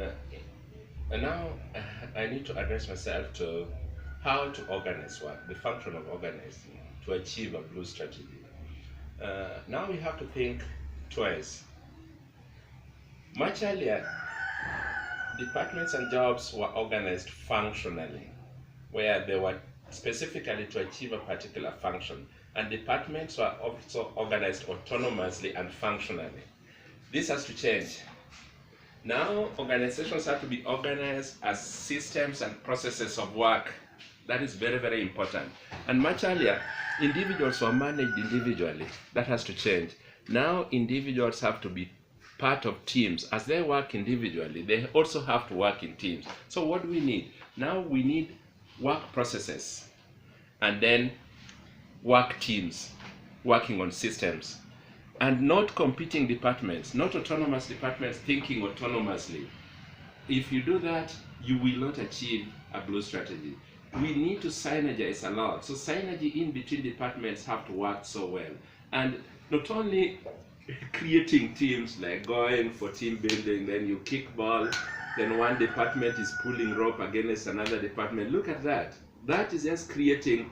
Uh, and now I need to address myself to how to organize work, the function of organizing to achieve a blue strategy. Now we have to think twice. Much earlier, departments and jobs were organized functionally, where they were specifically to achieve a particular function, and departments were also organized autonomously and functionally. This has to change. Now, organizations have to be organized as systems and processes of work. That is very, very important. And much earlier, individuals were managed individually. That has to change. Now, individuals have to be part of teams. As they work individually, they also have to work in teams. So, what do we need? Now, we need work processes and then work teams working on systems, and not competing departments, not autonomous departments thinking autonomously. If you do that, you will not achieve a blue strategy. We need to synergize a lot. So synergy in between departments have to work so well. And not only creating teams like going for team building, then you kick ball, then one department is pulling rope against another department. Look at that. That is just creating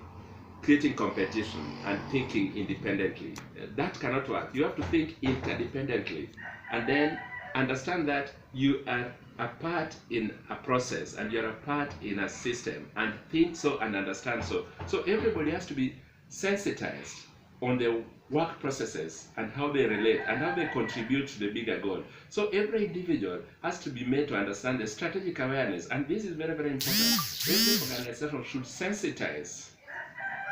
competition and thinking independently. That cannot work. You have to think interdependently and then understand that you are a part in a process and you're a part in a system, and think so and understand so. So everybody has to be sensitized on the work processes and how they relate and how they contribute to the bigger goal. So every individual has to be made to understand the strategic awareness, and this is very, very important. Every organization should sensitize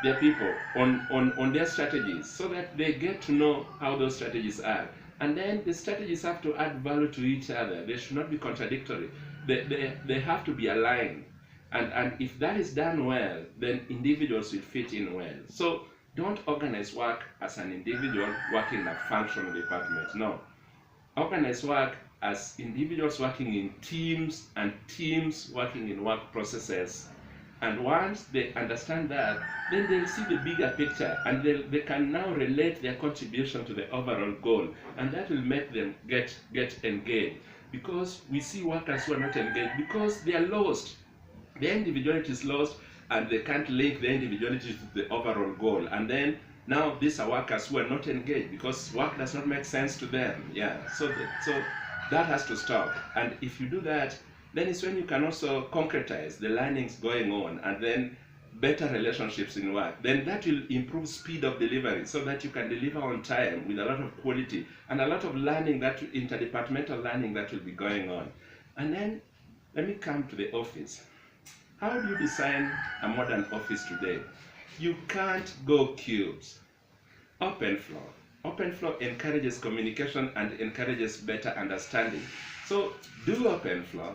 their people on their strategies so that they get to know how those strategies are. And then the strategies have to add value to each other. They should not be contradictory. They have to be aligned. And if that is done well, then individuals will fit in well. So don't organize work as an individual working in a functional department. No. Organize work as individuals working in teams and teams working in work processes. And once they understand that, then they'll see the bigger picture and they can now relate their contribution to the overall goal. And that will make them get engaged. Because we see workers who are not engaged because they are lost. Their individuality is lost and they can't link their individuality to the overall goal. And then now these are workers who are not engaged because work does not make sense to them. Yeah, so that has to stop. And if you do that, then it's when you can also concretize the learnings going on and then better relationships in work. Then that will improve speed of delivery so that you can deliver on time with a lot of quality and a lot of learning, that interdepartmental learning that will be going on. And then let me come to the office. How do you design a modern office today? You can't go cubes. Open flow. Open flow encourages communication and encourages better understanding. So do open flow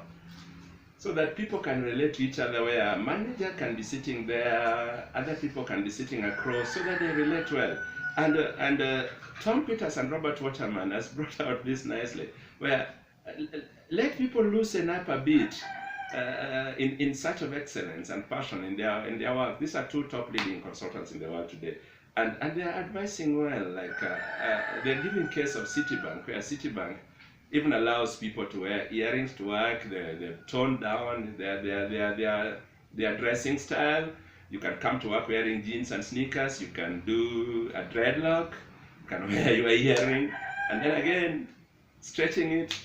so that people can relate to each other, where a manager can be sitting there, other people can be sitting across, so that they relate well. And Tom Peters and Robert Waterman has brought out this nicely, where let people loosen up a bit in search of excellence and passion in their work. These are two top leading consultants in the world today. And they are advising well, like they're giving case of Citibank, where Citibank even allows people to wear earrings to work. They're toned down their dressing style. You can come to work wearing jeans and sneakers. You can do a dreadlock. You can wear your earring. And then again, stretching it.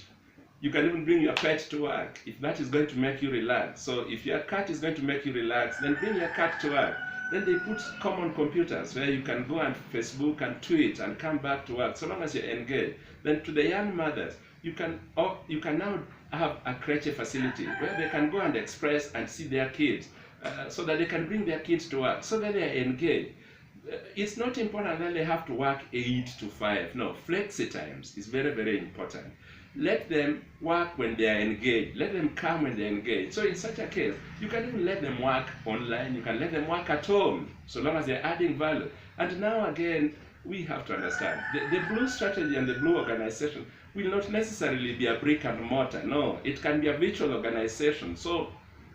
You can even bring your pet to work if that is going to make you relax. So if your cat is going to make you relax, then bring your cat to work. Then they put common computers where you can go and Facebook and tweet and come back to work so long as you're engaged. Then to the young mothers, you can now have a creche facility where they can go and express and see their kids so that they can bring their kids to work so that they are engaged. It's not important that they have to work 8 to 5. No, flexi times is very, very important. Let them work when they are engaged. Let them come when they are engaged. So in such a case, you can even let them work online. You can let them work at home, so long as they're adding value. And now again, we have to understand, the blue strategy and the blue organization will not necessarily be a brick and mortar. No, it can be a virtual organization. So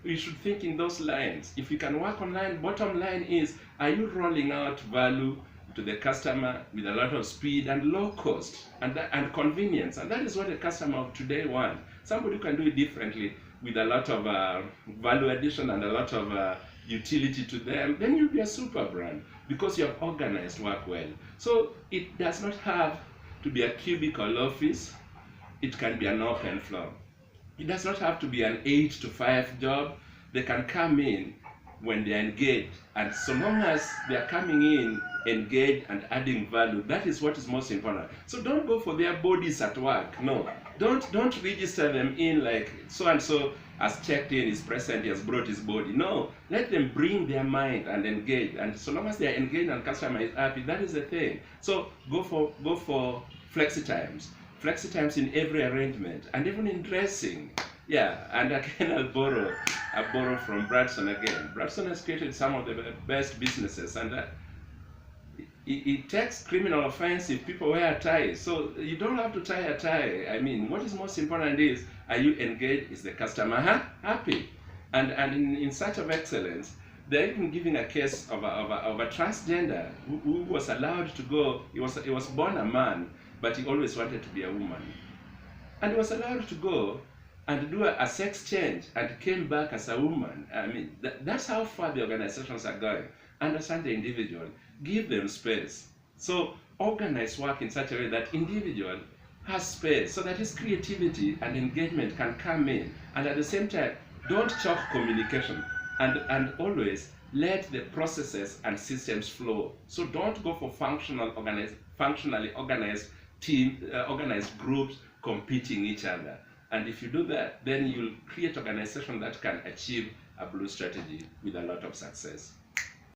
we should think in those lines. If you can work online, bottom line is, are you rolling out value to the customer with a lot of speed and low cost and convenience. And that is what a customer of today wants. Somebody who can do it differently with a lot of value addition and a lot of utility to them, then you'll be a super brand because you have organized work well. So it does not have to be a cubicle office. It can be an open floor. It does not have to be an 8 to 5 job. They can come in when they're engaged, and so long as they're coming in engaged and adding value, that is what is most important. So don't go for their bodies at work. No, don't register them in like so and so has checked in, is present, he has brought his body. No, let them bring their mind and engage, and so long as they are engaged and customer is happy, that is the thing. So go for flexi times in every arrangement, and even in dressing. Yeah, and again I borrow from Bradson again. Bradson has created some of the best businesses, and it takes criminal offense if people wear ties. So you don't have to tie a tie. I mean, what is most important is, are you engaged? Is the customer happy? And in search of excellence, they're even giving a case of a transgender who was allowed to go. He was born a man, but he always wanted to be a woman. And he was allowed to go and do a sex change and came back as a woman. I mean, that's how far the organizations are going. Understand the individual, give them space. So organize work in such a way that individual has space so that his creativity and engagement can come in. And at the same time, don't choke communication, and always let the processes and systems flow. So don't go for functionally organized organized groups competing each other. And if you do that, then you'll create organization that can achieve a blue strategy with a lot of success.